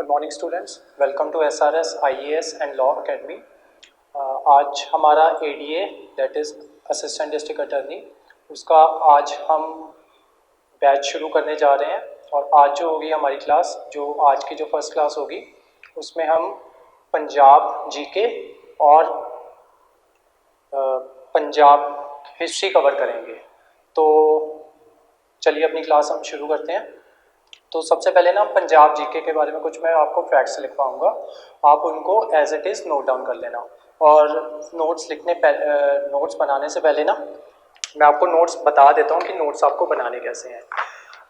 Good morning students, welcome to SRS IAS and law academy. आज हमारा ADA that is assistant district attorney, उसका आज हम batch शुरू करने जा रहे हैं। और आज जो होगी हमारी क्लास, जो आज की जो फर्स्ट क्लास होगी, उसमें हम पंजाब जीके और पंजाब हिस्ट्री कवर करेंगे। तो चलिए अपनी क्लास हम शुरू करते हैं। तो सबसे पहले ना पंजाब जीके के बारे में कुछ मैं आपको फैक्ट्स लिखवाऊंगा, आप उनको as it is note down कर लेना। और नोट्स बनाने से पहले ना मैं आपको नोट्स बता देता हूँ कि नोट्स आपको बनाने कैसे हैं।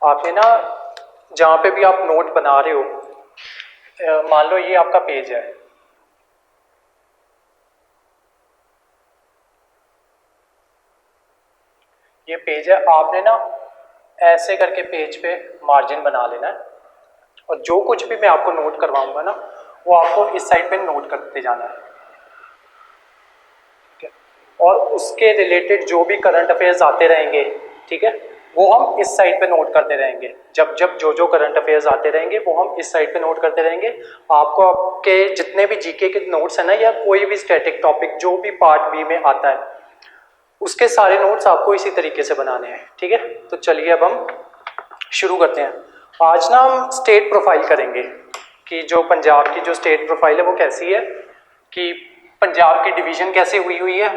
आपने ना जहाँ पे भी आप नोट बना रहे हो, मान लो ये आपका पेज है, ये पेज है, आपने ना ऐसे करके पेज पे मार्जिन बना लेना है। और जो कुछ भी मैं आपको नोट करवाऊंगा ना, वो आपको इस साइड पे नोट करते जाना है, ठीक है। और उसके रिलेटेड जो भी करंट अफेयर्स आते रहेंगे, ठीक है, वो हम इस साइड पे नोट करते रहेंगे। जब जब जो करंट अफेयर्स आते रहेंगे वो हम इस साइड पे नोट करते रहेंगे। आपको आपके जितने भी जीके के नोट्स हैं ना, या कोई भी स्टैटिक टॉपिक जो भी पार्ट बी में आता है, उसके सारे नोट्स आपको इसी तरीके से बनाने हैं, ठीक है। तो चलिए अब हम शुरू करते हैं। आज ना हम स्टेट प्रोफाइल करेंगे कि जो पंजाब की जो स्टेट प्रोफाइल है वो कैसी है, कि पंजाब की डिवीजन कैसे हुई है,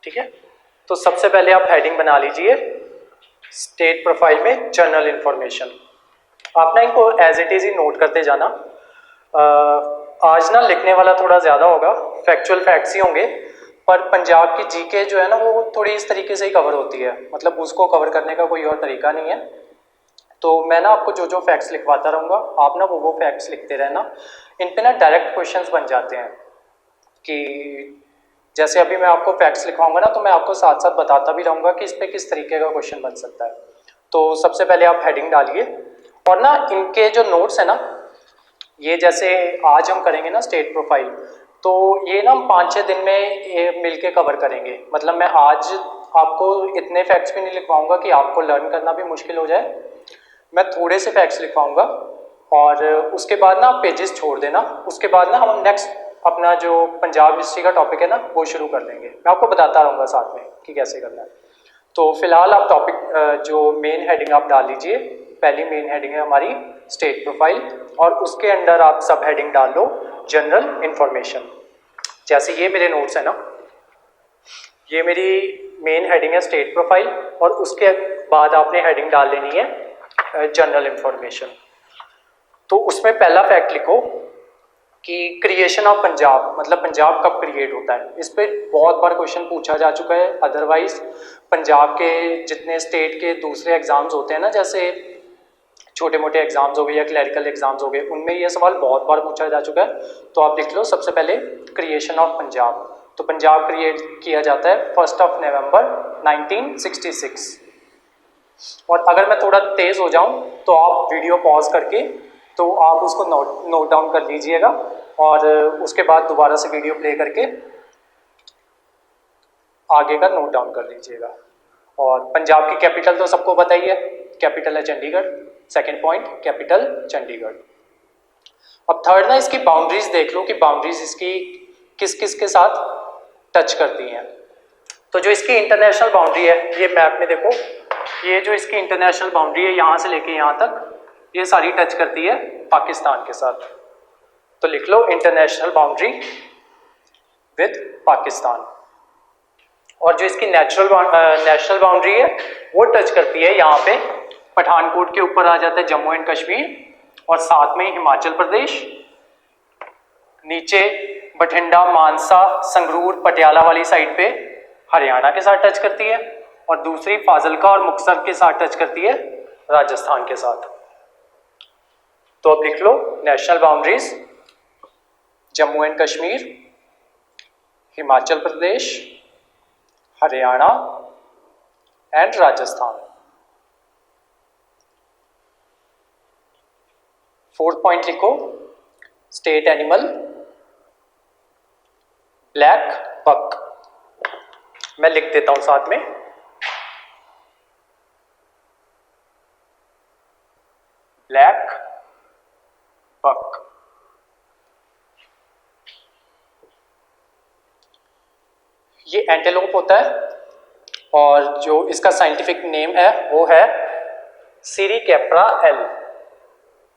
ठीक है। तो सबसे पहले आप हेडिंग बना लीजिए स्टेट प्रोफाइल में जनरल इंफॉर्मेशन। आप ना इनको एज इट इज ही नोट करते जाना। आज ना लिखने वाला थोड़ा ज़्यादा होगा, फैक्चुअल फैक्ट्स ही होंगे, पर पंजाब की जीके जो है ना वो थोड़ी इस तरीके से ही कवर होती है, मतलब उसको कवर करने का कोई और तरीका नहीं है। तो मैं ना आपको जो फैक्ट्स लिखवाता रहूँगा, आप ना वो फैक्ट्स लिखते रहना। इन पे ना डायरेक्ट क्वेश्चंस बन जाते हैं कि जैसे अभी मैं आपको फैक्ट्स लिखवाऊंगा ना, तो मैं आपको साथ साथ बताता भी रहूँगा कि इस पर किस तरीके का क्वेश्चन बन सकता है। तो सबसे पहले आप हेडिंग डालिए, और ना इनके जो नोट्स है ना, ये जैसे आज हम करेंगे ना स्टेट प्रोफाइल, तो ये ना हम 5-6 दिन में ये मिलके कवर करेंगे। मतलब मैं आज आपको इतने फैक्ट्स भी नहीं लिखवाऊंगा कि आपको लर्न करना भी मुश्किल हो जाए। मैं थोड़े से फैक्ट्स लिखवाऊंगा और उसके बाद ना आप पेजेस छोड़ देना। उसके बाद ना हम नेक्स्ट अपना जो पंजाब हिस्ट्री का टॉपिक है ना वो शुरू कर देंगे। मैं आपको बताता रहूँगा साथ में कि कैसे करना है। तो फिलहाल आप टॉपिक जो मेन हेडिंग आप डाल लीजिए। पहली मेन हेडिंग है हमारी स्टेट प्रोफाइल, और उसके अंडर आप सब हेडिंग डाल लो जनरल इंफॉर्मेशन। जैसे ये मेरे नोट्स है ना, ये मेरी मेन हेडिंग है स्टेट प्रोफाइल, और उसके बाद आपने हेडिंग डाल लेनी है जनरल इंफॉर्मेशन। तो उसमें पहला फैक्ट लिखो कि क्रिएशन ऑफ पंजाब, मतलब पंजाब कब क्रिएट होता है। इस पर बहुत बार क्वेश्चन पूछा जा चुका है। अदरवाइज पंजाब के जितने स्टेट के दूसरे एग्जाम्स होते हैं ना, जैसे छोटे मोटे एग्जाम्स हो गए या क्लरिकल एग्जाम्स हो गए, उनमें ये सवाल बहुत बार पूछा जा चुका है। तो आप लिख लो सबसे पहले क्रिएशन ऑफ पंजाब। तो पंजाब क्रिएट किया जाता है 1 नवंबर 1966। और अगर मैं थोड़ा तेज़ हो जाऊं तो आप वीडियो पॉज करके तो आप उसको नोट डाउन कर लीजिएगा, और उसके बाद दोबारा से वीडियो प्ले करके आगे का नोट डाउन कर लीजिएगा। और पंजाब की कैपिटल तो सबको पता ही है, कैपिटल है Chandigarh. Second point, capital Chandigarh. अब थर्ड ना इसकी बाउंड्रीज देख लो कि बाउंड्रीज इसकी किस किस के साथ टच करती हैं। तो जो इसकी इंटरनेशनल बाउंड्री है, ये मैप में देखो, ये जो इसकी इंटरनेशनल बाउंड्री है यहाँ से लेके यहाँ तक, ये सारी टच करती है पाकिस्तान के साथ। तो लिख लो इंटरनेशनल बाउंड्री विद पाकिस्तान। और जो इसकी नेशनल बाउंड्री है वो टच करती है यहाँ पे पठानकोट के ऊपर आ जाता है जम्मू एंड कश्मीर, और साथ में हिमाचल प्रदेश, नीचे बठिंडा मानसा संगरूर पटियाला वाली साइड पे हरियाणा के साथ टच करती है, और दूसरी फाजिलका और मुक्तसर के साथ टच करती है राजस्थान के साथ। तो अब लिख लो national boundaries Jammu and Kashmir, Himachal Pradesh, Haryana and Rajasthan. Fourth point लिखो स्टेट एनिमल ब्लैक बक। मैं लिख देता हूं साथ में। ये एंटेलोप होता है और जो इसका साइंटिफिक नेम है वो है सीरीकैप्रा एल,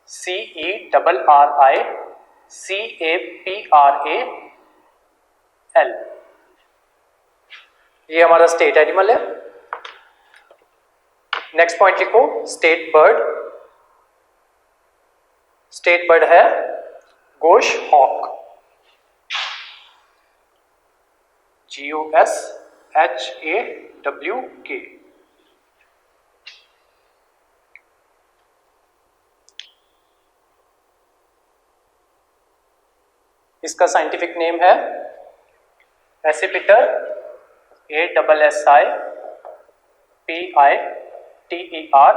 CERRICAPRAL। ये हमारा स्टेट एनिमल है। नेक्स्ट पॉइंट लिखो, स्टेट बर्ड। स्टेट बर्ड है गोश हॉक, GOSHAWK। इसका साइंटिफिक नेम है एसिपिटर, ASSIPITER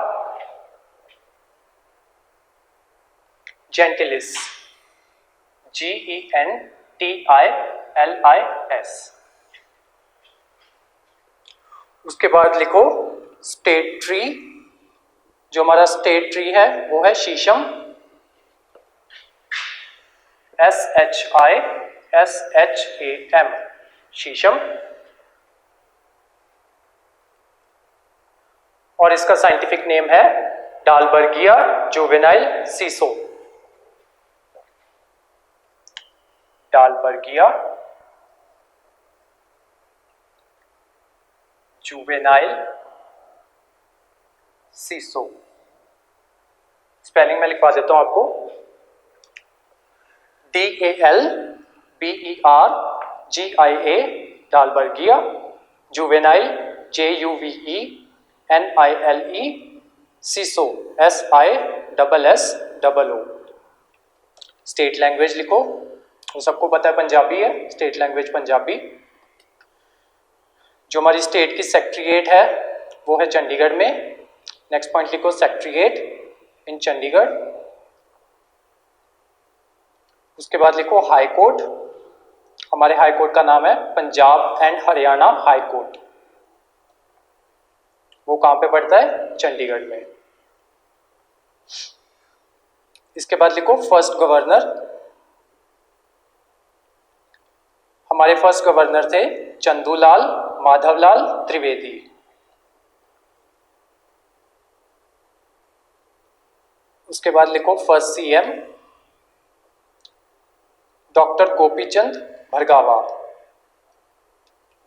जेंटिलिस, GENTILIS। उसके बाद लिखो स्टेट ट्री। जो हमारा स्टेट ट्री है वो है शीशम, SHISHAM, शीशम। और इसका साइंटिफिक नेम है डालबर्गिया जुवेनाइल सीसो, डालबर्गिया जुवेनाइल सीसो। स्पेलिंग में लिखवा देता हूं आपको, DALBERGIA, डालबर्गिया, जुवेनाइल JUVENILE, सीसो SISSOO। स्टेट लैंग्वेज लिखो, वो सबको पता है पंजाबी है, स्टेट लैंग्वेज पंजाबी। जो हमारी स्टेट की सेक्रेटरीट है वो है चंडीगढ़ में। नेक्स्ट पॉइंट लिखो, सेक्रेटरीट इन चंडीगढ़। उसके बाद लिखो हाई कोर्ट। हमारे हाई कोर्ट का नाम है Punjab and Haryana high court. वो कहां पे पड़ता है? चंडीगढ़ में। इसके बाद लिखो फर्स्ट गवर्नर। हमारे फर्स्ट गवर्नर थे चंदूलाल माधवलाल त्रिवेदी। उसके बाद लिखो first CM doctor Gopichand Bhargava,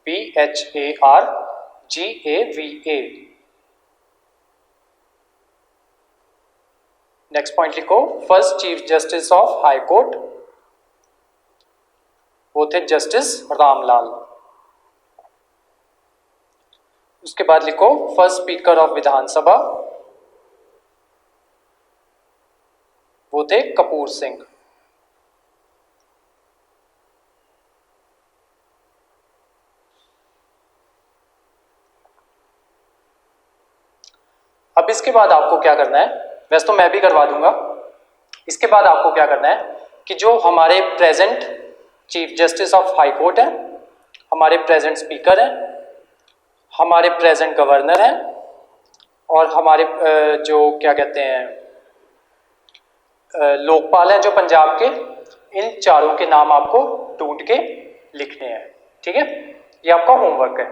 BHARGAVA। Next point लिखो first chief justice of high court, वो थे जस्टिस रामलाल। उसके बाद लिखो फर्स्ट स्पीकर ऑफ विधानसभा, वो थे कपूर सिंह। अब इसके बाद आपको क्या करना है, वैसे तो मैं भी करवा दूंगा। इसके बाद आपको क्या करना है कि जो हमारे present chief justice of high court है, हमारे प्रेजेंट स्पीकर हैं, हमारे प्रेजेंट गवर्नर हैं और हमारे जो क्या कहते हैं लोकपाल हैं जो पंजाब के, इन चारों के नाम आपको ढूंढ के लिखने हैं। ठीक है, ये आपका होमवर्क है।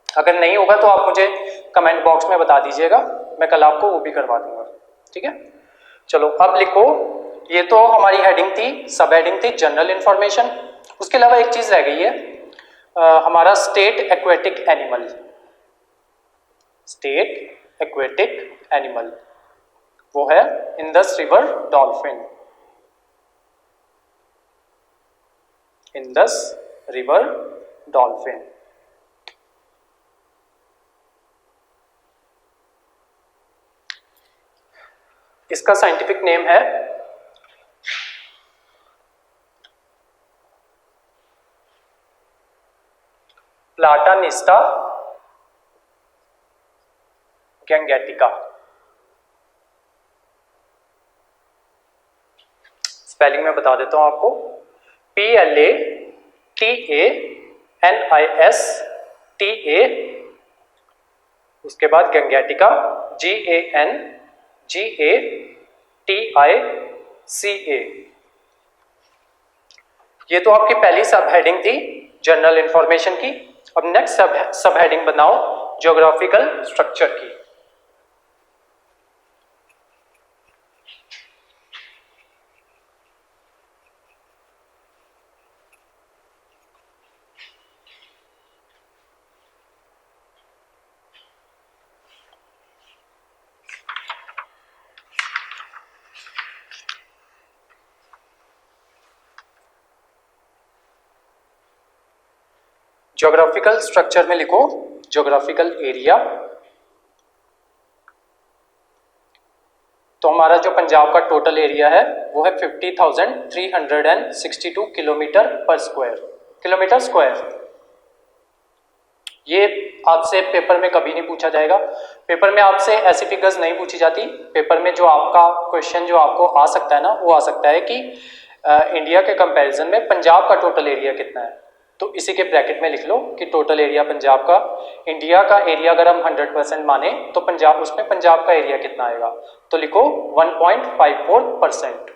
अगर नहीं होगा तो आप मुझे कमेंट बॉक्स में बता दीजिएगा, मैं कल आपको वो भी करवा दूंगा। ठीक है, चलो अब लिखो, ये तो हमारी हेडिंग थी, सब हेडिंग थी जनरल इंफॉर्मेशन। उसके अलावा एक चीज रह गई है, हमारा state aquatic animal. State aquatic animal वो है Indus river dolphin, Indus river dolphin. इसका साइंटिफिक नेम है प्लाटानिस्टा गैंगेटिका। स्पेलिंग में बता देता हूं आपको, PLATANISTA, उसके बाद गैंगेटिका GANGATICA। ये तो आपकी पहली सब हेडिंग थी जनरल इंफॉर्मेशन की। अब नेक्स्ट सब हेडिंग बनाओ ज्योग्राफिकल स्ट्रक्चर की। ज्योग्राफिकल स्ट्रक्चर में लिखो ज्योग्राफिकल एरिया। तो हमारा जो पंजाब का टोटल एरिया है वो है 50,362 किलोमीटर पर स्क्वायर, किलोमीटर स्क्वायर। ये आपसे पेपर में कभी नहीं पूछा जाएगा। पेपर में आपसे ऐसी फिगर्स नहीं पूछी जाती। पेपर में जो आपका क्वेश्चन जो आपको आ सकता है ना, वो आ सकता है कि इंडिया के कंपैरिजन में पंजाब का टोटल एरिया कितना है। तो इसी के ब्रैकेट में लिख लो कि टोटल एरिया पंजाब का, इंडिया का एरिया अगर हम 100% माने तो पंजाब, उसमें पंजाब का एरिया कितना आएगा। तो लिखो 1.54%।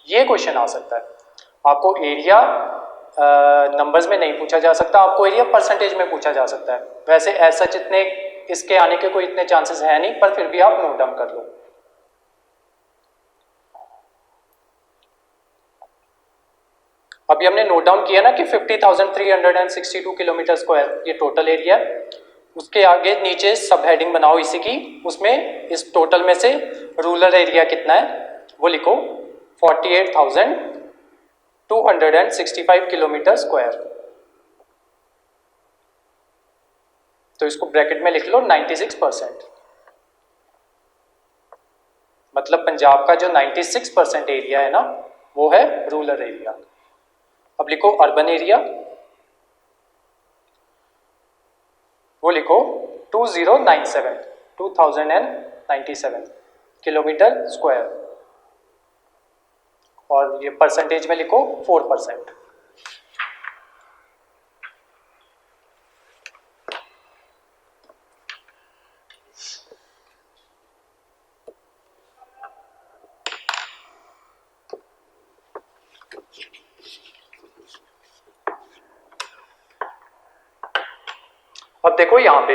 ये क्वेश्चन आ सकता है। आपको एरिया नंबर्स में नहीं पूछा जा सकता, आपको एरिया परसेंटेज में पूछा जा सकता है। वैसे ऐसा जितने इसके आने के कोई इतने चांसेस है नहीं, पर फिर भी आप नोट डाउन कर लो। अभी हमने नोट डाउन किया ना कि 50,362 किलोमीटर स्क्वायर ये टोटल एरिया है। उसके आगे नीचे सब हेडिंग बनाओ इसी की, उसमें इस टोटल में से रूरल एरिया कितना है वो लिखो 48,265 किलोमीटर स्क्वायर। तो इसको ब्रैकेट में लिख लो 96%। मतलब पंजाब का जो 96% एरिया है ना वो है रूरल एरिया। अब लिखो अर्बन एरिया, वो लिखो 2097 किलोमीटर स्क्वायर, और ये परसेंटेज में लिखो 4%। अब देखो यहां पे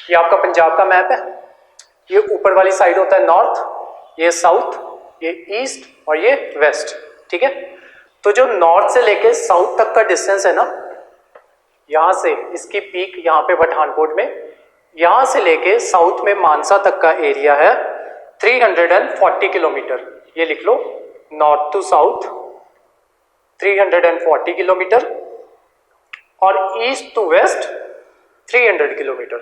ये आपका पंजाब का मैप है। ये ऊपर वाली साइड होता है नॉर्थ, ये साउथ, ये ईस्ट और ये वेस्ट। ठीक है, तो जो नॉर्थ से लेके साउथ तक का डिस्टेंस है ना, यहां से इसकी पीक यहां पे पठानकोट में, यहां से लेके साउथ में मानसा तक का एरिया है 340 किलोमीटर। ये लिख लो नॉर्थ टू साउथ 340 किलोमीटर और east to west 300 kilometre.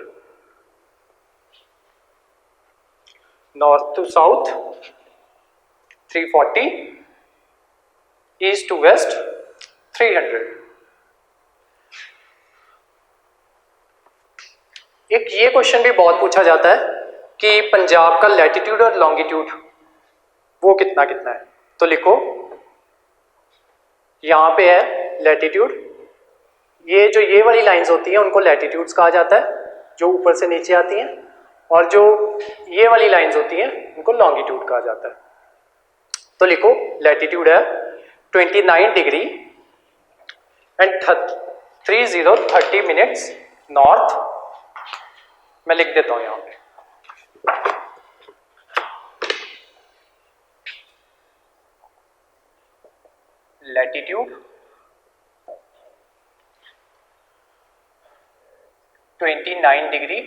North to south 340, east to west 300। एक ये क्वेश्चन भी बहुत पूछा जाता है कि पंजाब का लैटिट्यूड और लॉन्गिट्यूड वो कितना कितना है। तो लिखो यहां पे है लैटिट्यूड, ये जो ये वाली लाइंस होती हैं उनको लैटिट्यूड्स कहा जाता है जो ऊपर से नीचे आती हैं, और जो ये वाली लाइंस होती हैं उनको लॉन्गिट्यूड कहा जाता है। तो लिखो लैटिट्यूड है 29 डिग्री एंड 30 मिनट्स नॉर्थ। मैं लिख देता हूं यहां पे latitude 29 degree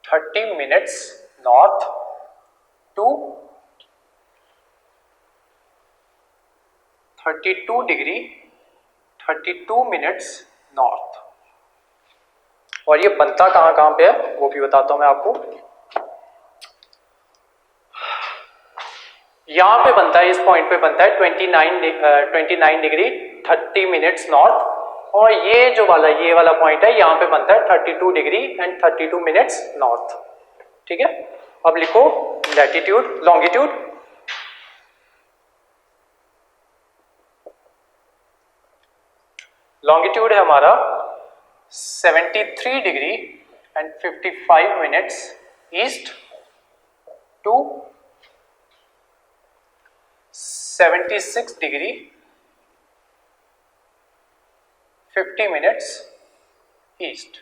30 minutes north to 32 degree 32 minutes north. और ये बनता कहां कहां पे है वो भी बताता हूं मैं आपको। यहां पे बनता है, इस पॉइंट पे बनता है 29 डिग्री 30 मिनट्स नॉर्थ, और ये जो वाला ये वाला पॉइंट है यहां पे बनता है 32 डिग्री एंड 32 मिनट्स नॉर्थ। ठीक है, अब लिखो लैटिट्यूड लॉन्गिट्यूड। लॉन्गिट्यूड है हमारा 73 degree and 55 minutes east to 76 degree 50 minutes east.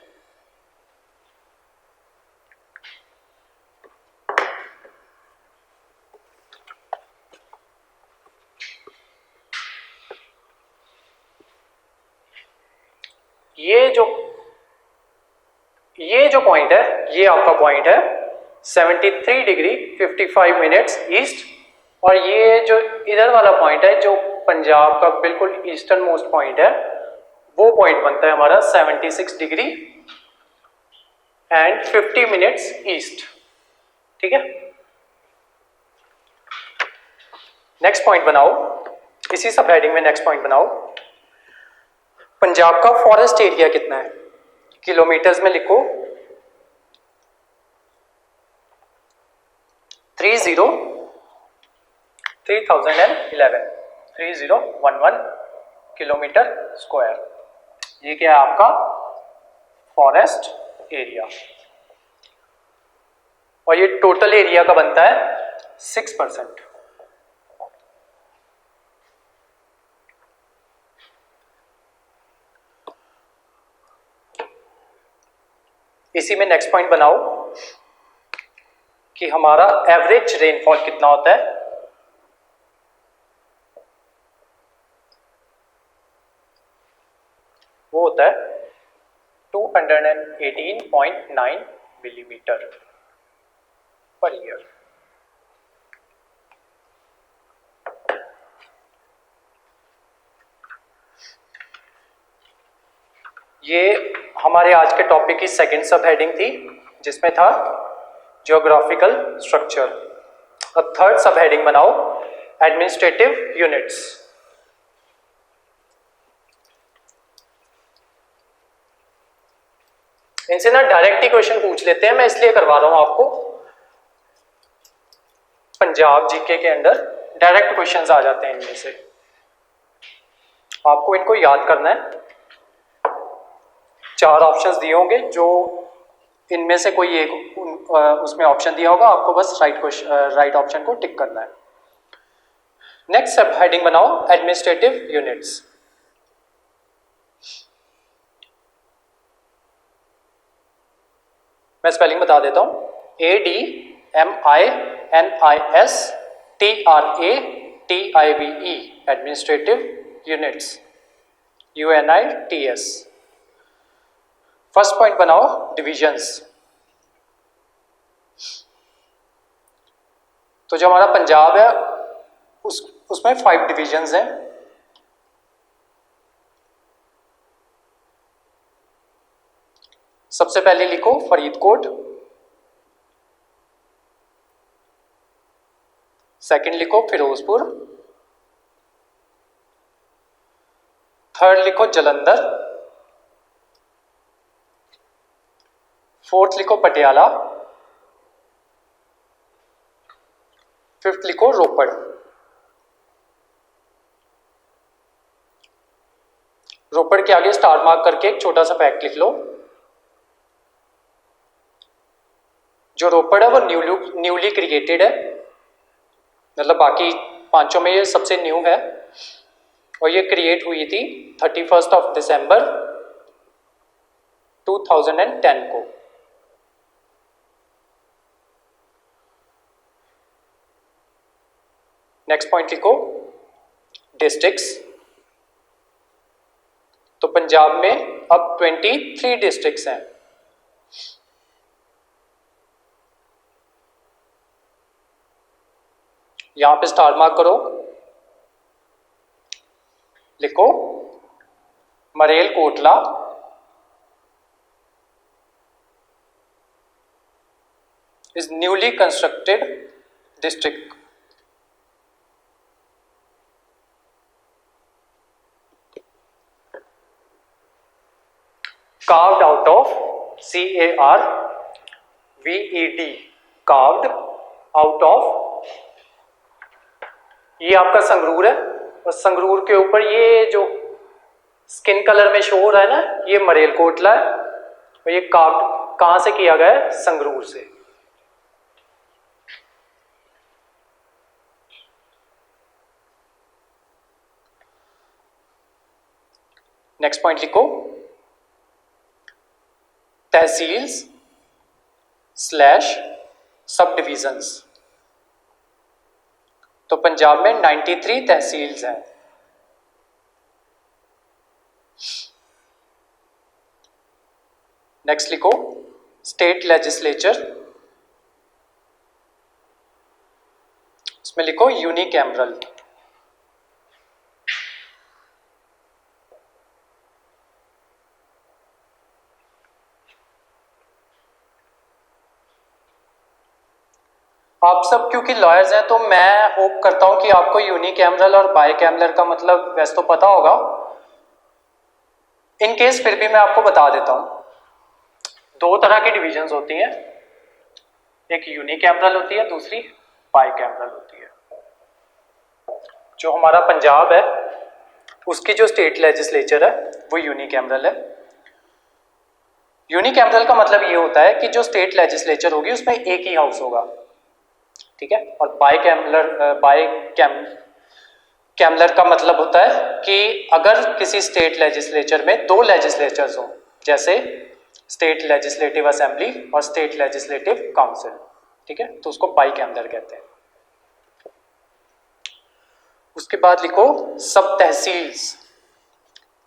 ये जो पॉइंट है, ये आपका पॉइंट है 73 डिग्री 55 मिनट्स ईस्ट, और ये जो इधर वाला पॉइंट है जो पंजाब का बिल्कुल ईस्टर्न मोस्ट पॉइंट है, वो पॉइंट बनता है हमारा 76 डिग्री एंड 50 मिनट्स ईस्ट। ठीक है, नेक्स्ट पॉइंट बनाओ, इसी सब हेडिंग में नेक्स्ट पॉइंट बनाओ। पंजाब का फॉरेस्ट एरिया कितना है, किलोमीटर्स में लिखो 3011 किलोमीटर स्क्वायर। ये क्या है आपका फॉरेस्ट एरिया, और ये टोटल एरिया का बनता है 6%। इसी में नेक्स्ट पॉइंट बनाओ कि हमारा एवरेज रेनफॉल कितना होता है। वो होता है 218.9 मिलीमीटर पर ईयर। ये हमारे आज के टॉपिक की सेकंड सब हेडिंग थी, जिसमें था ज्योग्राफिकल स्ट्रक्चर। अब थर्ड सब हेडिंग बनाओ एडमिनिस्ट्रेटिव यूनिट्स। इनसे ना डायरेक्ट ही क्वेश्चन पूछ लेते हैं, मैं इसलिए करवा रहा हूं आपको। पंजाब जीके के अंदर डायरेक्ट क्वेश्चंस आ जाते हैं इनमें से, आपको इनको याद करना है। 4 ऑप्शंस दिए होंगे, जो इनमें से कोई एक उसमें ऑप्शन दिया होगा, आपको बस राइट ऑप्शन को टिक करना है। नेक्स्ट सब हेडिंग बनाओ एडमिनिस्ट्रेटिव यूनिट्स। मैं स्पेलिंग बता देता हूं, ADMINISTRATIVE administrative units, UNITS। First point बनाओ डिविजन्स। तो जो हमारा पंजाब है उसमें 5 डिविजन्स हैं। सबसे पहले लिखो फरीदकोट, सेकंड लिखो फिरोजपुर, थर्ड लिखो जलंधर, फोर्थ लिखो पटियाला, फिफ्थ लिखो रोपड़। रोपड़ के आगे स्टार मार्क करके एक छोटा सा फैक्ट लिख लो। जो रोपड़ है वो न्यूली क्रिएटेड है, मतलब बाकी 5 में ये सबसे न्यू है, और ये क्रिएट हुई थी 31 दिसंबर 2010 को। नेक्स्ट पॉइंट लिखो डिस्ट्रिक्ट्स। तो पंजाब में अब 23 डिस्ट्रिक्ट्स हैं। यहां पे स्टार मार्क करो, लिखो मरेल Kotla, is newly constructed district. carved out of CARVED, carved out of, ये आपका संगरूर है, और संगरूर के ऊपर ये जो स्किन कलर में शो हो रहा है ना, ये मरेलकोटला है, और ये कार्व्ड कहां से किया गया है, संगरूर से। नेक्स्ट पॉइंट लिखो, तहसील्स स्लैश सब डिविजन्स। तो पंजाब में 93 तहसील्स हैं। नेक्स्ट लिखो, स्टेट लेजिस्लेचर, इसमें लिखो यूनिकैमरल। आप सब क्योंकि लॉयर्स हैं तो मैं होप करता हूं कि आपको यूनिकैमरल और बाइकैमरल का मतलब वैसे तो पता होगा। इन केस फिर भी मैं आपको बता देता हूं। दो तरह की डिविजन्स होती हैं, एक यूनिकैमरल होती है, दूसरी बाइकैमरल होती है। जो हमारा पंजाब है उसकी जो स्टेट लेजिस्लेचर है वो यूनिकैमरल है। यूनिकैमरल का मतलब ये होता है कि जो स्टेट लेजिस्लेचर होगी उसमें एक ही हाउस होगा, ठीक है। और बाइकैमरल का मतलब होता है कि अगर किसी स्टेट लेजिस्लेचर में दो लेजिस्लेचर्स हों, जैसे स्टेट लेजिस्लेटिव असेंबली और स्टेट लेजिस्लेटिव काउंसिल, ठीक है, तो उसको बाइकैमरल कहते हैं। उसके बाद लिखो सब तहसील्स।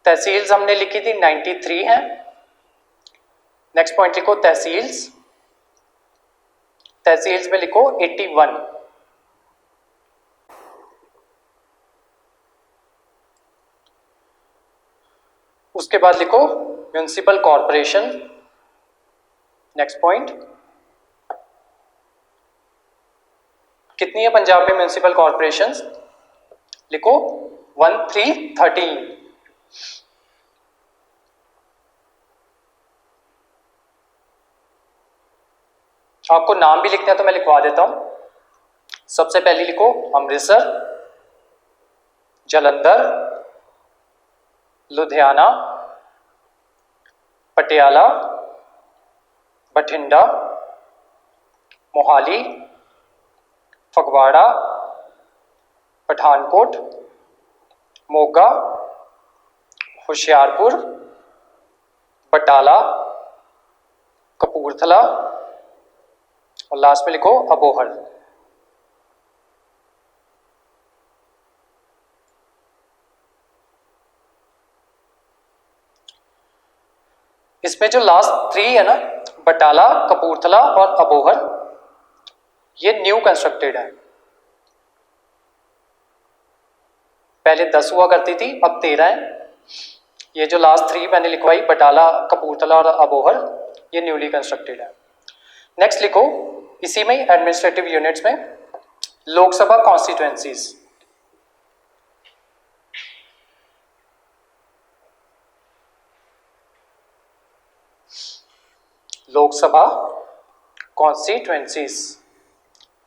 तहसील्स हमने लिखी थी 93 है। नेक्स्ट पॉइंट लिखो तहसील्स, तहसील्स में लिखो 81। उसके बाद लिखो म्युनिसिपल कॉरपोरेशन। नेक्स्ट पॉइंट, कितनी है पंजाब में म्युनिसिपल कॉरपोरेशंस? लिखो 1313। आपको नाम भी लिखते हैं तो मैं लिखवा देता हूं। सबसे पहले लिखो अमृतसर, जलंधर, लुधियाना, पटियाला, बठिंडा, मोहाली, फगवाड़ा, पठानकोट, मोगा, होशियारपुर, बटाला, कपूरथला और लास्ट में लिखो अबोहर। इसमें जो लास्ट 3 है ना, बटाला, कपूरथला और अबोहर, ये न्यू कंस्ट्रक्टेड है। पहले 10 हुआ करती थी, अब 13 है। ये जो लास्ट 3 मैंने लिखवाई, बटाला, कपूरथला और अबोहर, ये न्यूली कंस्ट्रक्टेड है। नेक्स्ट लिखो इसी में एडमिनिस्ट्रेटिव यूनिट्स में Lok Sabha constituencies. Lok Sabha constituencies,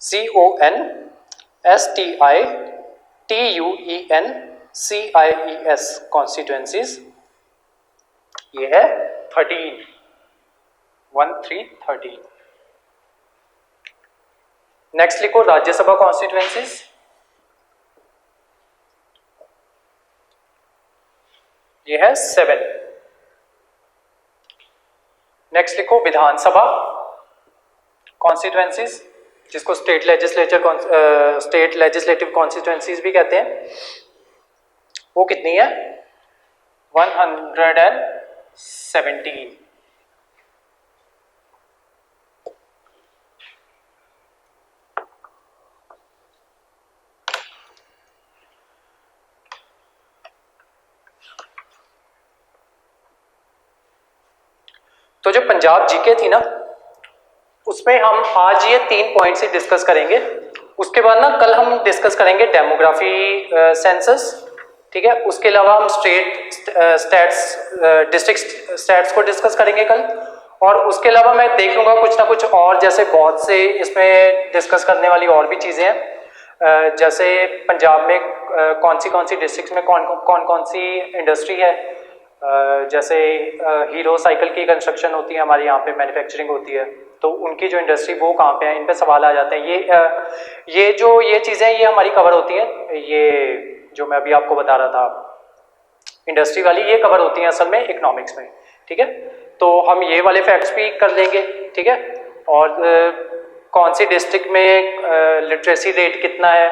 CONSTITUENCIES constituencies, ये है 13। नेक्स्ट लिखो राज्यसभा कॉन्स्टिट्यूएंसीज। ये है 7। नेक्स्ट लिखो विधानसभा कॉन्स्टिट्यूएंसीज, जिसको स्टेट लेजिस्लेटिव कॉन्स्टिट्यूएंसीज भी कहते हैं। वो कितनी है? 117। तो जो पंजाब जीके थी ना, उसमें हम आज ये 3 पॉइंट से डिस्कस करेंगे। उसके बाद ना कल हम डिस्कस करेंगे डेमोग्राफी सेंसस, ठीक है। उसके अलावा हम डिस्ट्रिक्ट स्टैट्स को डिस्कस करेंगे कल। और उसके अलावा मैं देख लूँगा कुछ ना कुछ और, जैसे बहुत से इसमें डिस्कस करने वाली और भी चीज़ें हैं। जैसे पंजाब में कौन सी डिस्ट्रिक्ट में कौन सी इंडस्ट्री है। जैसे हीरो साइकिल की कंस्ट्रक्शन होती है हमारे यहाँ पे, मैन्युफैक्चरिंग होती है, तो उनकी जो इंडस्ट्री वो कहाँ पे है, इन पे सवाल आ जाते हैं। ये चीज़ें ये हमारी कवर होती हैं, ये जो मैं अभी आपको बता रहा था इंडस्ट्री वाली ये कवर होती हैं असल में इकोनॉमिक्स में, ठीक है। तो हम ये वाले फैक्ट्स भी कर लेंगे, ठीक है। और कौन सी डिस्ट्रिक्ट में लिटरेसी रेट कितना है,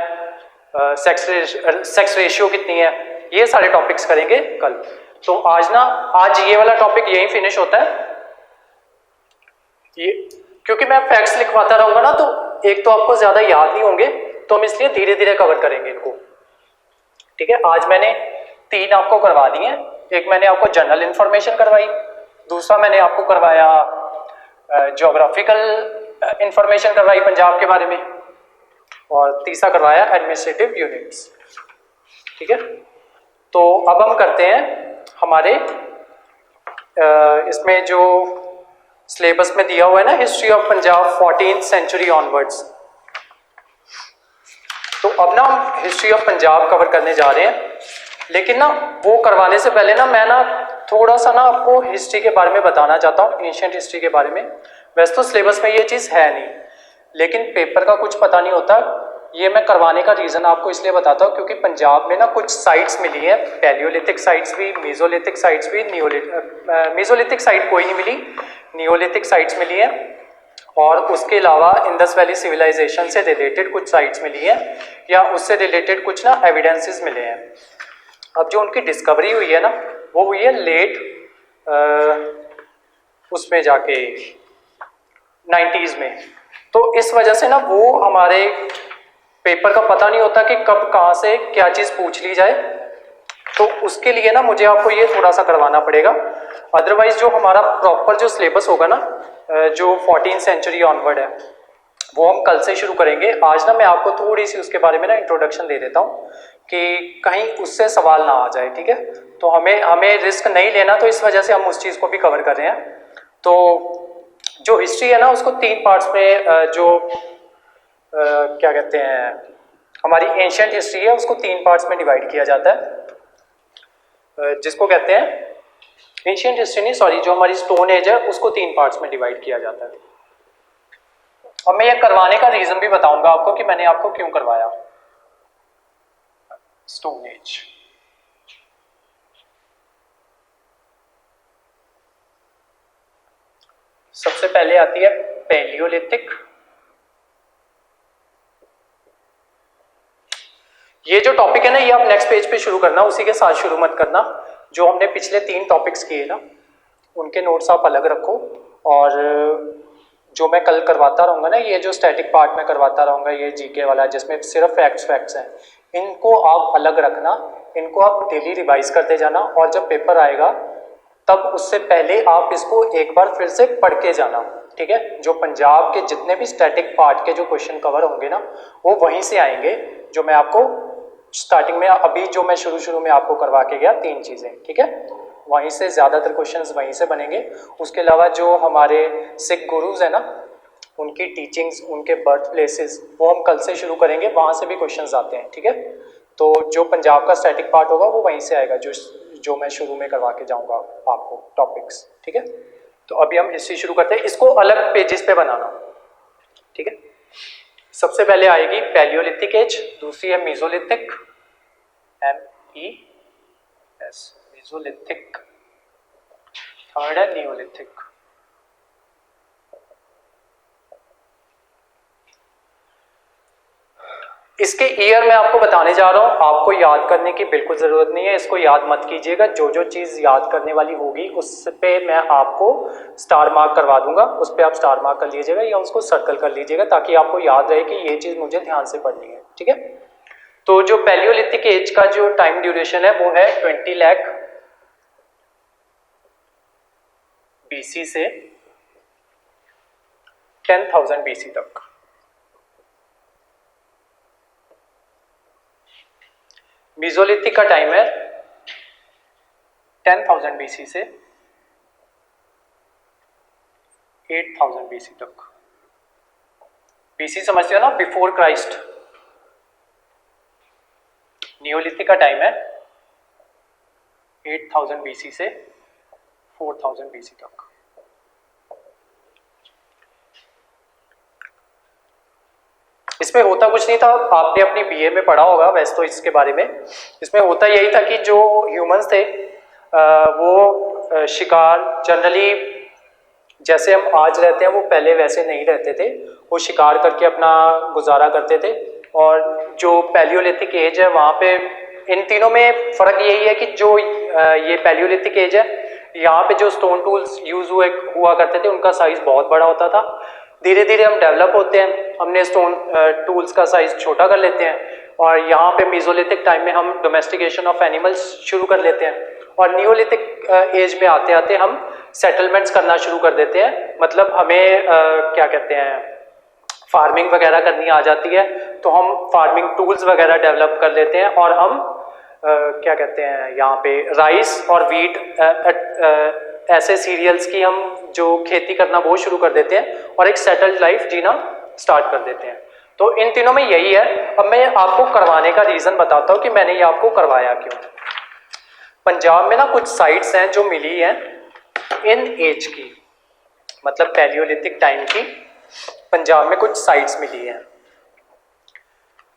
सेक्स रेशियो कितनी है, ये सारे टॉपिक्स करेंगे कल। तो आज ये वाला टॉपिक यही फिनिश होता है। ये क्योंकि मैं फैक्ट्स लिखवाता रहूंगा ना, तो एक तो आपको ज्यादा याद नहीं होंगे, तो हम इसलिए धीरे धीरे कवर करेंगे इनको, ठीक है। आज मैंने 3 आपको करवा दिए हैं। एक मैंने आपको जनरल इंफॉर्मेशन करवाई, दूसरा मैंने आपको करवाया ज्योग्राफिकल इंफॉर्मेशन करवाई पंजाब के बारे में, और तीसरा करवाया एडमिनिस्ट्रेटिव यूनिट्स, ठीक है। तो अब हम करते हैं हमारे इसमें जो सिलेबस में दिया हुआ है ना, history of Punjab 14th century onwards. तो अब ना हम हिस्ट्री ऑफ पंजाब कवर करने जा रहे हैं, लेकिन ना वो करवाने से पहले ना मैं ना थोड़ा सा ना आपको हिस्ट्री के बारे में बताना चाहता हूँ, एंशिएंट हिस्ट्री के बारे में। वैसे तो सिलेबस में ये चीज़ है नहीं, लेकिन पेपर का कुछ पता नहीं होता। ये मैं करवाने का रीज़न आपको इसलिए बताता हूँ क्योंकि पंजाब में ना कुछ साइट्स मिली हैं, पैलियोलिथिक साइट्स भी, मीजोलिथिक साइट्स भी, मीजोलिथिक साइट कोई नहीं मिली, नियोलिथिक साइट्स मिली हैं, और उसके अलावा इंडस वैली सिविलाइजेशन से रिलेटेड कुछ साइट्स मिली हैं, या उससे रिलेटेड कुछ ना एविडेंसेस मिले हैं। अब जो उनकी डिस्कवरी हुई है ना, वो हुई है लेट उसमें जाके 90s में। तो इस वजह से ना वो हमारे पेपर का पता नहीं होता कि कब कहाँ से क्या चीज़ पूछ ली जाए, तो उसके लिए ना मुझे आपको ये थोड़ा सा करवाना पड़ेगा। अदरवाइज जो हमारा प्रॉपर जो सिलेबस होगा ना, जो 14th सेंचुरी ऑनवर्ड है, वो हम कल से शुरू करेंगे। आज ना मैं आपको थोड़ी सी उसके बारे में ना इंट्रोडक्शन दे देता हूँ कि कहीं उससे सवाल ना आ जाए, ठीक है। तो हमें रिस्क नहीं लेना, तो इस वजह से हम उस चीज़ को भी कवर कर रहे हैं। तो जो हिस्ट्री है ना, उसको 3 पार्ट्स में क्या कहते हैं, हमारी एंशिएंट हिस्ट्री है, उसको 3 पार्ट्स में डिवाइड किया जाता है, जिसको कहते हैं एंशिएंट हिस्ट्री नहीं, सॉरी, जो हमारी स्टोन एज है उसको 3 पार्ट्स में डिवाइड किया जाता है। और मैं ये करवाने का रीजन भी बताऊंगा आपको कि मैंने आपको क्यों करवाया स्टोन एज। सबसे पहले आती है पैलियोलिथिक। ये जो टॉपिक है ना, ये आप नेक्स्ट पेज पे शुरू करना, उसी के साथ शुरू मत करना। जो हमने पिछले 3 टॉपिक्स किए ना, उनके नोट्स आप अलग रखो, और जो मैं कल करवाता रहूँगा ना, ये जो स्टैटिक पार्ट में करवाता रहूँगा, ये जीके वाला जिसमें सिर्फ फैक्ट्स हैं, इनको आप अलग रखना, इनको आप डेली रिवाइज करते जाना, और जब पेपर आएगा तब उससे पहले आप इसको एक बार फिर से पढ़ के जाना, ठीक है। जो पंजाब के जितने भी स्टैटिक पार्ट के जो क्वेश्चन कवर होंगे ना, वो वहीं से आएंगे, जो मैं आपको स्टार्टिंग में अभी जो मैं शुरू में आपको करवा के गया 3 चीज़ें, ठीक है, वहीं से ज़्यादातर क्वेश्चंस वहीं से बनेंगे। उसके अलावा जो हमारे सिख गुरुज हैं ना, उनकी टीचिंग्स, उनके बर्थ प्लेसेस, वो हम कल से शुरू करेंगे, वहाँ से भी क्वेश्चंस आते हैं, ठीक है। तो जो पंजाब का स्टैटिक पार्ट होगा वो वहीं से आएगा, जो मैं शुरू में करवा के जाऊँगा आपको टॉपिक्स, ठीक है। तो अभी हम हिस्ट्री शुरू करते हैं, इसको अलग पेजेस पे बनाना, ठीक है। सबसे पहले आएगी पैलियोलिथिक एज, दूसरी है मीजोलिथिक, MES, मीजोलिथिक, थर्ड है नियोलिथिक। इसके ईयर मैं आपको बताने जा रहा हूँ, आपको याद करने की बिल्कुल ज़रूरत नहीं है, इसको याद मत कीजिएगा। जो चीज़ याद करने वाली होगी उस पे मैं आपको स्टार मार्क करवा दूंगा, उस पर आप स्टार मार्क कर लीजिएगा या उसको सर्कल कर लीजिएगा, ताकि आपको याद रहे कि ये चीज़ मुझे ध्यान से पढ़नी है, ठीक है। तो जो पैलियोलिथिक एज का जो टाइम ड्यूरेशन है वो है 20 लाख BC से 10,000 BC तक। मीजोलिथिक का टाइम है 10,000 BC से 8,000 BC तक। BC समझते हो ना, बिफोर क्राइस्ट। नियोलिथिक का टाइम है 8,000 BC से 4,000 BC तक। इसमें होता कुछ नहीं था, आपने अपनी BA में पढ़ा होगा वैसे तो इसके बारे में। इसमें होता यही था कि जो ह्यूमंस थे वो शिकार जनरली जैसे हम आज रहते हैं वो पहले वैसे नहीं रहते थे, वो शिकार करके अपना गुजारा करते थे। और जो पैलियोलिथिक एज है वहाँ पे इन तीनों में फ़र्क यही है कि जो ये पैलियोलिथिक एज है यहाँ पे जो स्टोन टूल्स यूज़ हुआ करते थे उनका साइज़ बहुत बड़ा होता था। धीरे धीरे हम डेवलप होते हैं, हमने स्टोन टूल्स का साइज़ छोटा कर लेते हैं और यहाँ पे मेसोलिथिक टाइम में हम डोमेस्टिकेशन ऑफ एनिमल्स शुरू कर लेते हैं और नियोलिथिक एज में आते आते हम सेटलमेंट्स करना शुरू कर देते हैं। मतलब हमें क्या कहते हैं फार्मिंग वगैरह करनी आ जाती है, तो हम फार्मिंग टूल्स वगैरह डेवलप कर लेते हैं और हम क्या कहते हैं यहाँ पे राइस और वीट ऐसे सीरियल्स की हम जो खेती करना वो शुरू कर देते हैं और एक सेटल्ड लाइफ जीना स्टार्ट कर देते हैं। तो इन तीनों में यही है। अब मैं आपको करवाने का रीज़न बताता हूँ कि मैंने ये आपको करवाया क्यों। पंजाब में ना कुछ साइट्स हैं जो मिली हैं इन एज की, मतलब पैलियोलिथिक टाइम की पंजाब में कुछ साइट्स मिली हैं।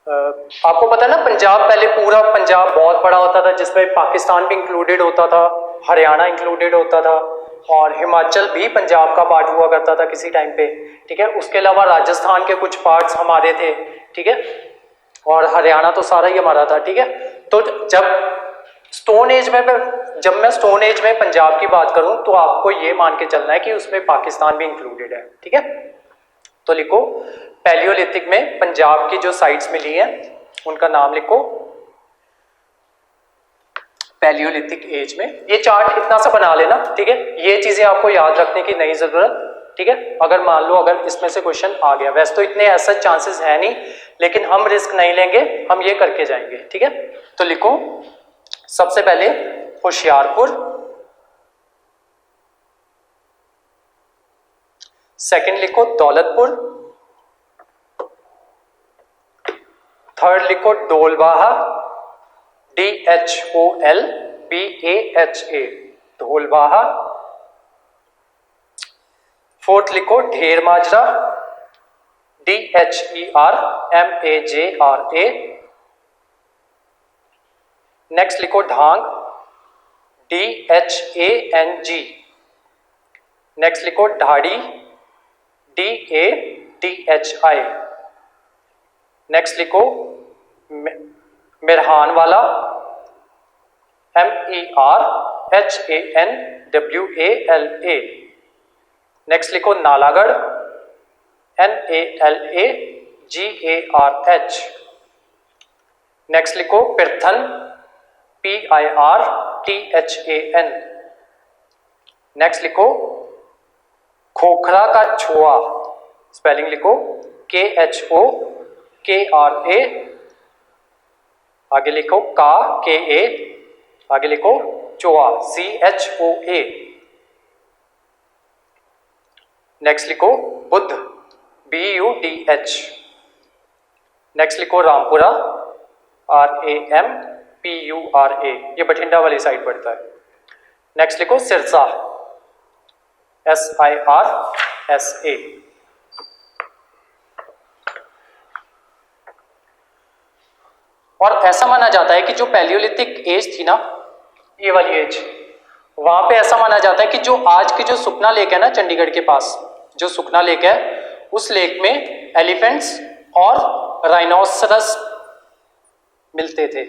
आपको पता है ना पंजाब पहले पूरा पंजाब बहुत बड़ा होता था जिसमें पाकिस्तान भी इंक्लूडेड होता था, हरियाणा इंक्लूडेड होता था और हिमाचल भी पंजाब का पार्ट हुआ करता था किसी टाइम पे, ठीक है। उसके अलावा राजस्थान के कुछ पार्ट्स हमारे थे, ठीक है, और हरियाणा तो सारा ही हमारा था, ठीक है। तो जब मैं स्टोन एज में पंजाब की बात करूं तो आपको ये मान के चलना है कि उसमें पाकिस्तान भी इंक्लूडेड है, ठीक है। तो लिखो पैलियोलिथिक में पंजाब की जो साइट्स मिली हैं उनका नाम लिखो पैलियोलिथिक एज में। ये चार्ट इतना सा बना लेना, ठीक है। ये चीजें आपको याद रखने की नहीं जरूरत, ठीक है। अगर मान लो अगर इसमें से क्वेश्चन आ गया, वैसे तो इतने ऐसे चांसेस है नहीं, लेकिन हम रिस्क नहीं लेंगे, हम ये करके जाएंगे, ठीक है। तो लिखो सबसे पहले होशियारपुर, सेकंड लिखो दौलतपुर, थर्ड लिखो डोलबाहा, DHOLBAHA डोलबाहा, फोर्थ लिखो ढेर माजरा, DHERMAJRA, नेक्स्ट लिखो ढांग, DHANG, नेक्स्ट लिखो ढाड़ी, DADHI, नेक्स्ट लिखो मिरहान वाला, MERHANWALA, नेक्स्ट लिखो नालागढ़, NALAGARH, नेक्स्ट लिखो पिरथन, PIRTHAN, नेक्स्ट लिखो खोखरा का छोआ, स्पेलिंग लिखो KHOKRA, आगे लिखो KA, आगे लिखो चोआ CHOA, नेक्स्ट लिखो बुद्ध BUDH, नेक्स्ट लिखो रामपुरा RAMPURA, ये बठिंडा वाली साइड पड़ता है। नेक्स्ट लिखो सिरसा SIRSA। और ऐसा माना जाता है कि जो पैलियोलिथिक एज थी ना, ये वाली एज, वहां पे ऐसा माना जाता है कि जो आज की जो सुखना लेक है ना चंडीगढ़ के पास, जो सुखना लेक है उस लेक में एलिफेंट्स और राइनोसरस मिलते थे,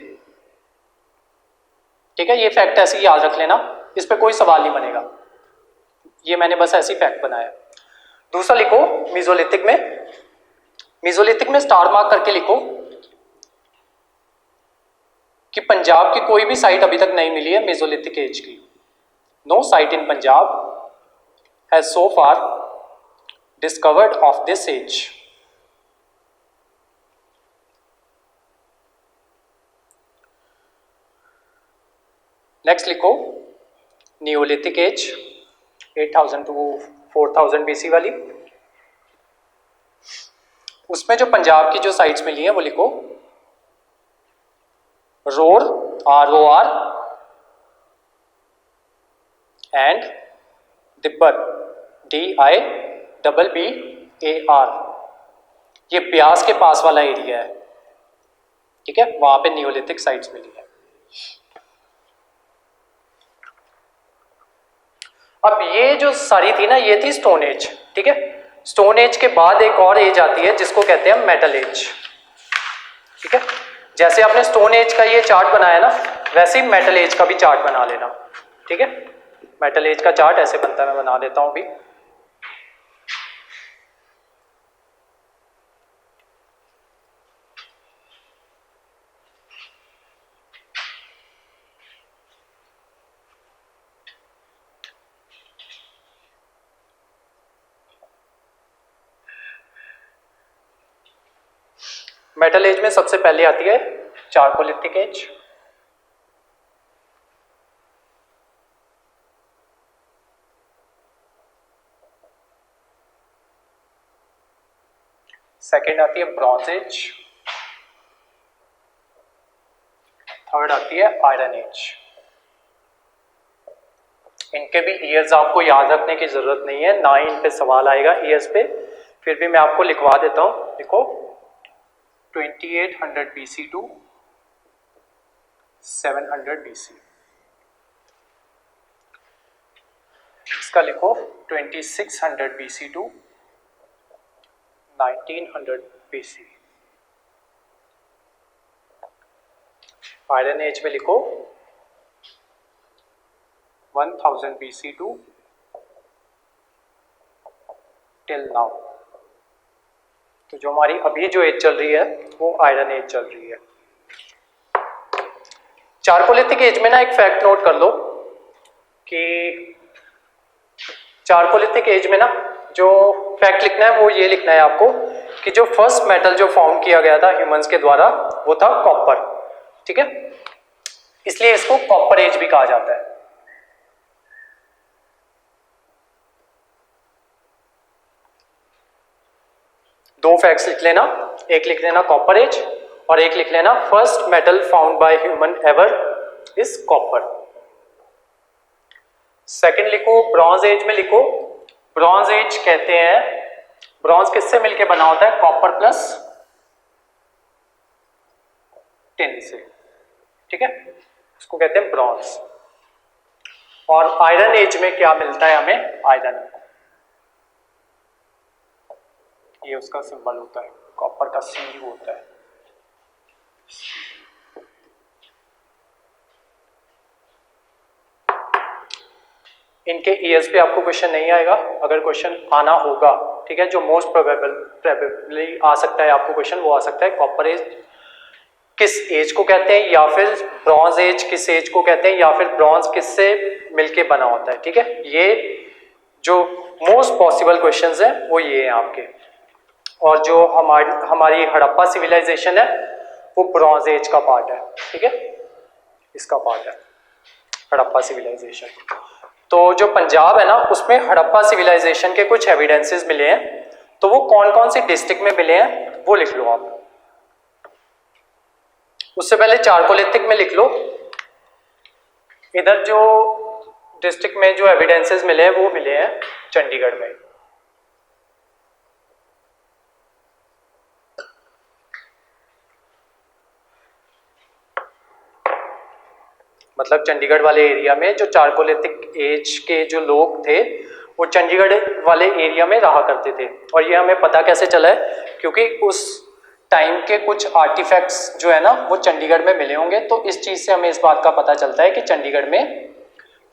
ठीक है। ये फैक्ट ऐसे ही याद रख लेना, इस पे कोई सवाल नहीं बनेगा, ये मैंने बस ऐसी फैक्ट बनाया। दूसरा लिखो मेसोलिथिक में स्टार मार्क करके लिखो कि पंजाब की कोई भी साइट अभी तक नहीं मिली है मेसोलिथिक एज की। No site in Punjab has so far discovered of this age. Next लिखो नियोलिथिक एज 8000 टू 4000 BC वाली, उसमें जो पंजाब की जो साइट्स मिली है वो लिखो रोर ROR एंड दिब्बर DIBBAR, ये ब्यास के पास वाला एरिया है, ठीक है, वहां पे नियोलिथिक साइट्स मिली है। अब ये जो सारी थी ना, ये थी स्टोन एज, ठीक है। स्टोन एज के बाद एक और एज आती है जिसको कहते हैं मेटल एज, ठीक है। जैसे आपने स्टोन एज का ये चार्ट बनाया ना, वैसे ही मेटल एज का भी चार्ट बना लेना, ठीक है। मेटल एज का चार्ट ऐसे बनता है, मैं बना देता हूं अभी। मेटल एज में सबसे पहले आती है चारकोलिथिक एज, सेकेंड आती है ब्रॉन्ज एज, थर्ड आती है आयरन एज। इनके भी ईयर्स आपको याद रखने की जरूरत नहीं है, ना ही इन पे सवाल आएगा ईयर्स पे, फिर भी मैं आपको लिखवा देता हूं। देखो 2800 BC टू 700 BC, इसका लिखो 2600 BC to 1900 BC। Iron age में लिखो 1000 BC टू टिल नाउ। तो जो हमारी अभी जो एज चल रही है वो आयरन एज चल रही है। चारकोलिथिक एज में ना एक फैक्ट नोट कर लो कि चारकोलिथिक एज में ना जो फैक्ट लिखना है वो ये लिखना है आपको कि जो फर्स्ट मेटल जो फॉर्म किया गया था ह्यूमंस के द्वारा वो था कॉपर, ठीक है। इसलिए इसको कॉपर एज भी कहा जाता है। दो फैक्ट्स लिख लेना, एक लिख लेना कॉपर एज और एक लिख लेना first metal found by human ever is copper. Second लिखो ब्रॉन्ज एज में लिखो, ब्रॉन्ज एज कहते हैं, ब्रॉन्ज किससे मिलके बना होता है? कॉपर प्लस टिन से, ठीक है, इसको कहते हैं ब्रॉन्ज। और आयरन एज में क्या मिलता है हमें? आयरन, ये उसका सिंबल होता है, कॉपर का सी होता है। इनके ईयर्स पे आपको क्वेश्चन नहीं आएगा, अगर क्वेश्चन आना होगा, ठीक है, जो मोस्ट प्रोबेबली आ सकता है आपको क्वेश्चन, वो आ सकता है कॉपर एज किस एज को कहते हैं, या फिर ब्रॉन्ज एज किस एज को कहते हैं, या फिर ब्रॉन्ज किससे मिलके बना होता है, ठीक है। ये जो मोस्ट पॉसिबल क्वेश्चंस हैं वो ये हैं आपके। और जो हमारी हड़प्पा सिविलाइजेशन है वो ब्रॉन्ज एज का पार्ट है, ठीक है, इसका पार्ट है हड़प्पा सिविलाइजेशन। तो जो पंजाब है ना उसमें हड़प्पा सिविलाइजेशन के कुछ एविडेंसेस मिले हैं, तो वो कौन कौन सी डिस्ट्रिक्ट में मिले हैं वो लिख लो आप। उससे पहले चारकोलिथिक में लिख लो, इधर जो डिस्ट्रिक्ट में जो एविडेंसेस मिले हैं वो मिले हैं चंडीगढ़ में। मतलब चंडीगढ़ वाले एरिया में जो चारकोलिथिक एज के जो लोग थे वो चंडीगढ़ वाले एरिया में रहा करते थे। और ये हमें पता कैसे चला है? क्योंकि उस टाइम के कुछ आर्टिफैक्ट्स जो है ना वो चंडीगढ़ में मिले होंगे, तो इस चीज से हमें इस बात का पता चलता है कि चंडीगढ़ में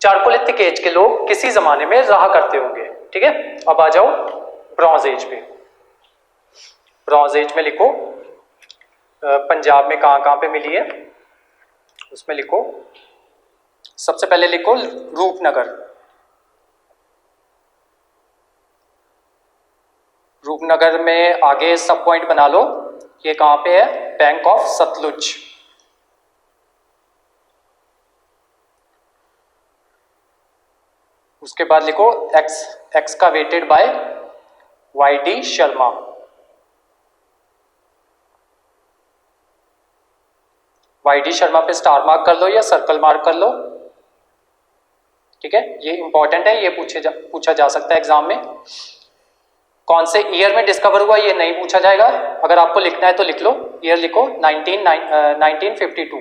चारकोलिथिक एज के लोग किसी जमाने में रहा करते होंगे, ठीक है। अब आ जाओ ब्रॉन्ज एज पे। ब्रॉन्ज एज में लिखो पंजाब में कहाँ पे मिली है, उसमें लिखो, सबसे पहले लिखो रूपनगर। रूपनगर में आगे सब पॉइंट बना लो, ये कहां पे है? Bank of Sutlej. उसके बाद लिखो excavated by Y D. Sharma. Y D. Sharma पे स्टार मार्क कर लो या सर्कल मार्क कर लो, ठीक है, ये इंपॉर्टेंट है, ये पूछा जा सकता है एग्जाम में। कौन से ईयर में डिस्कवर हुआ ये नहीं पूछा जाएगा, अगर आपको लिखना है तो लिख लो, ईयर लिखो 1952।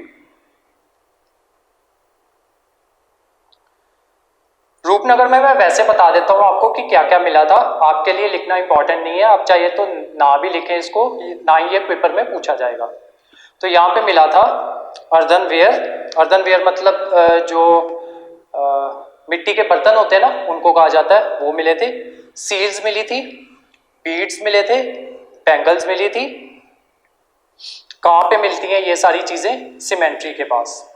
रूपनगर में मैं वैसे बता देता हूँ आपको कि क्या क्या मिला था, आपके लिए लिखना इंपॉर्टेंट नहीं है, आप चाहिए तो ना भी लिखें इसको, ना ही ये पेपर में पूछा जाएगा। तो यहाँ पे मिला था अर्दनवेयर, अर्दनवेयर मतलब जो मिट्टी के बर्तन होते हैं ना उनको कहा जाता है, वो मिले थे। सील्स मिली थी, बीड्स मिले थे, बैंगल्स मिली थी। कहाँ पे मिलती हैं ये सारी चीजें? सीमेंट्री के पास,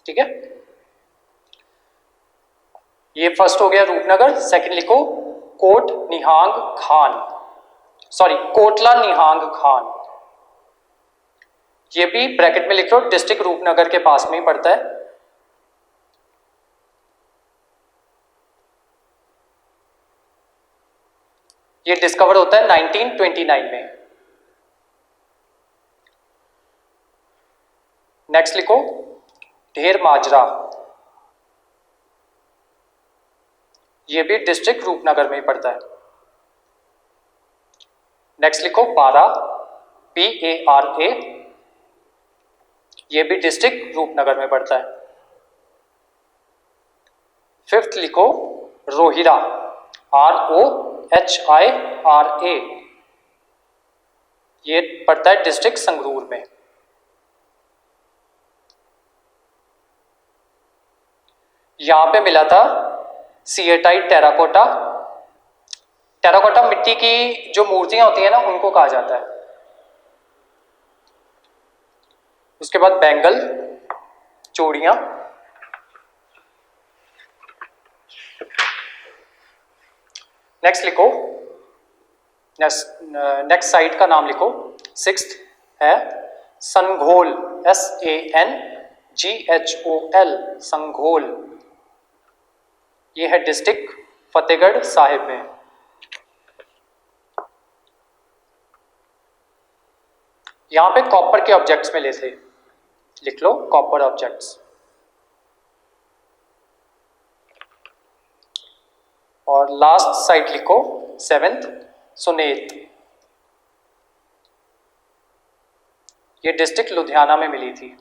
ठीक है। ये फर्स्ट हो गया रूपनगर। सेकंड लिखो कोट निहांग खान, सॉरी कोटला निहांग खान, ये भी ब्रैकेट में लिख लो, डिस्ट्रिक्ट रूपनगर के पास में ही पड़ता है। ये डिस्कवर होता है 1929 में। नेक्स्ट लिखो ढेर माजरा, ये भी डिस्ट्रिक्ट रूपनगर में ही पड़ता है। नेक्स्ट लिखो बारा, BARA, ये भी डिस्ट्रिक्ट रूपनगर में पड़ता है। फिफ्थ लिखो रोहिरा, ROHIRA, ये पड़ता है डिस्ट्रिक्ट संगरूर में। यहां पे मिला था सिएटाइट टेराकोटा, टेराकोटा मिट्टी की जो मूर्तियां होती है ना उनको कहा जाता है। उसके बाद बैंगल, चूड़ियां। नेक्स्ट लिखो, नेक्स्ट साइट का नाम लिखो, सिक्स्थ है संघोल, SANGHOL, संघोल, ये है डिस्ट्रिक्ट फतेहगढ़ साहिब में। यहां पे कॉपर के ऑब्जेक्ट्स मिले थे, लिख लो कॉपर ऑब्जेक्ट्स। और लास्ट साइट लिखो सेवेंथ सुनेत, ये डिस्ट्रिक्ट लुधियाना में मिली थी।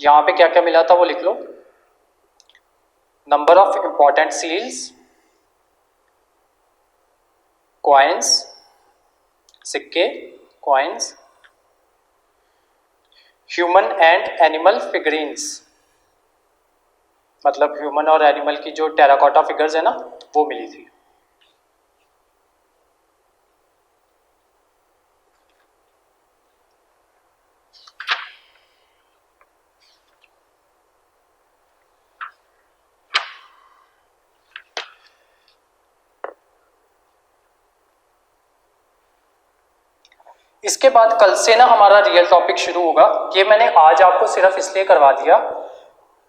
यहां पे क्या क्या मिला था वो लिख लो, number of important seals, coins, सिक्के, coins, human and animal figurines, मतलब ह्यूमन और एनिमल की जो टेराकोटा फिगर्स है ना वो मिली थी। इसके बाद कल से ना हमारा रियल टॉपिक शुरू होगा। ये मैंने आज आपको सिर्फ इसलिए करवा दिया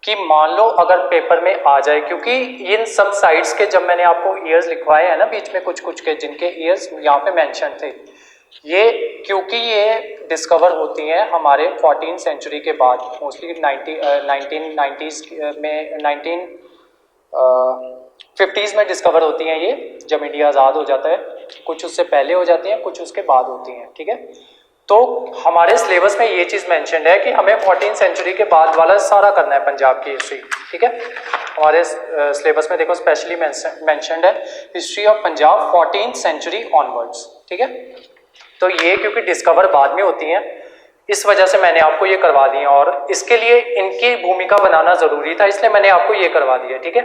कि मान लो अगर पेपर में आ जाए, क्योंकि इन सब साइट्स के जब मैंने आपको ईयर्स लिखवाए हैं ना बीच में कुछ कुछ के, जिनके ईयर्स यहाँ पे मेंशन थे, ये क्योंकि ये डिस्कवर होती हैं हमारे 14th सेंचुरी के बाद, मोस्टली 1990s में, 1950s में डिस्कवर होती हैं ये, जब इंडिया आज़ाद हो जाता है। कुछ उससे पहले हो जाती हैं, कुछ उसके बाद होती हैं, ठीक है। तो हमारे सिलेबस में ये चीज़ मेंशन्ड है कि हमें 14th सेंचुरी के बाद वाला सारा करना है पंजाब की हिस्ट्री, ठीक है। हमारे सिलेबस में देखो स्पेशली मेंशन्ड है history of Punjab 14th century onwards, ठीक है। तो ये क्योंकि डिस्कवर बाद में होती हैं, इस वजह से मैंने आपको ये करवा दी है, और इसके लिए इनकी भूमिका बनाना जरूरी था, इसलिए मैंने आपको ये करवा दिया, ठीक है।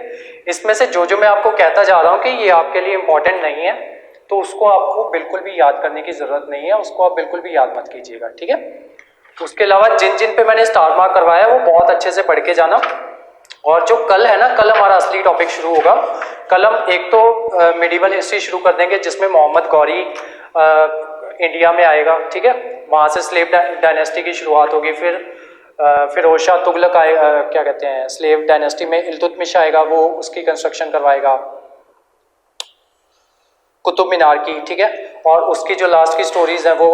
इसमें से जो जो मैं आपको कहता जा रहा हूँ कि ये आपके लिए इंपॉर्टेंट नहीं है, तो उसको आपको बिल्कुल भी याद करने की जरूरत नहीं है, उसको आप बिल्कुल भी याद मत कीजिएगा, ठीक है। उसके अलावा जिन जिन पे मैंने स्टार मार्क करवाया वो बहुत अच्छे से पढ़ के जाना। और जो कल है ना, कल हमारा असली टॉपिक शुरू होगा। कल हम एक तो मिडिवल हिस्ट्री शुरू कर देंगे जिसमें मोहम्मद गौरी इंडिया में आएगा, ठीक है। वहाँ से स्लेव डायनेस्टी की शुरुआत होगी, फिर फिरोज शाह तुगलक आए, क्या कहते हैं, स्लेव डायनेस्टी में इल्तुतमिश आएगा, वो उसकी कंस्ट्रक्शन करवाएगा, कुतुब मीनार की, ठीक है। और उसकी जो लास्ट की स्टोरीज हैं वो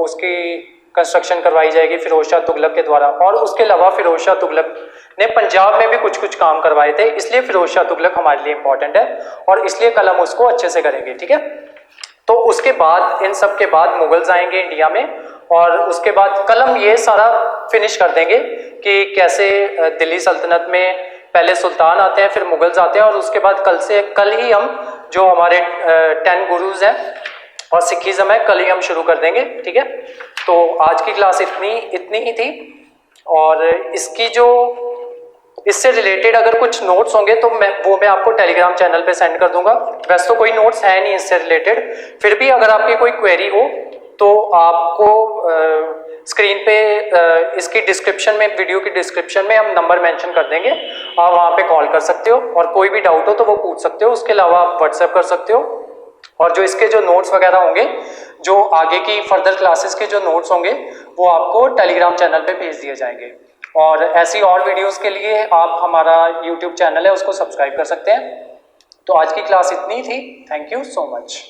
उसकी कंस्ट्रक्शन करवाई जाएगी फिरोज शाह तुगलक के द्वारा। और उसके अलावा फिरोज शाह तुगलक ने पंजाब में भी कुछ कुछ काम करवाए थे, इसलिए फिरोज शाह तुगलक हमारे लिए इंपॉर्टेंट है और इसलिए कल हम उसको अच्छे से करेंगे, ठीक है। तो तो उसके बाद, इन सब के बाद मुगल्स आएंगे इंडिया में, और उसके बाद कल हम ये सारा फिनिश कर देंगे कि कैसे दिल्ली सल्तनत में पहले सुल्तान आते हैं, फिर मुगल्स आते हैं, और उसके बाद कल ही हम जो हमारे 10 गुरुज हैं और सिखिज्म है, कल ही हम शुरू कर देंगे। ठीक है, तो आज की क्लास इतनी ही थी। और इसकी जो इससे रिलेटेड अगर कुछ नोट्स होंगे तो मैं आपको टेलीग्राम चैनल पे सेंड कर दूंगा। वैसे तो कोई नोट्स है नहीं इससे रिलेटेड, फिर भी अगर आपकी कोई क्वेरी हो तो आपको स्क्रीन पे इसकी डिस्क्रिप्शन में, वीडियो की डिस्क्रिप्शन में हम नंबर मेंशन कर देंगे, आप वहाँ पे कॉल कर सकते हो, और कोई भी डाउट हो तो वो पूछ सकते हो। उसके अलावा आप व्हाट्सएप कर सकते हो, और जो इसके जो नोट्स वगैरह होंगे, जो आगे की फर्दर क्लासेस के जो नोट्स होंगे, वो आपको टेलीग्राम चैनल पे भेज दिए जाएंगे। और ऐसी और वीडियोस के लिए आप हमारा यूट्यूब चैनल है उसको सब्सक्राइब कर सकते हैं। तो आज की क्लास इतनी थी। Thank you so much.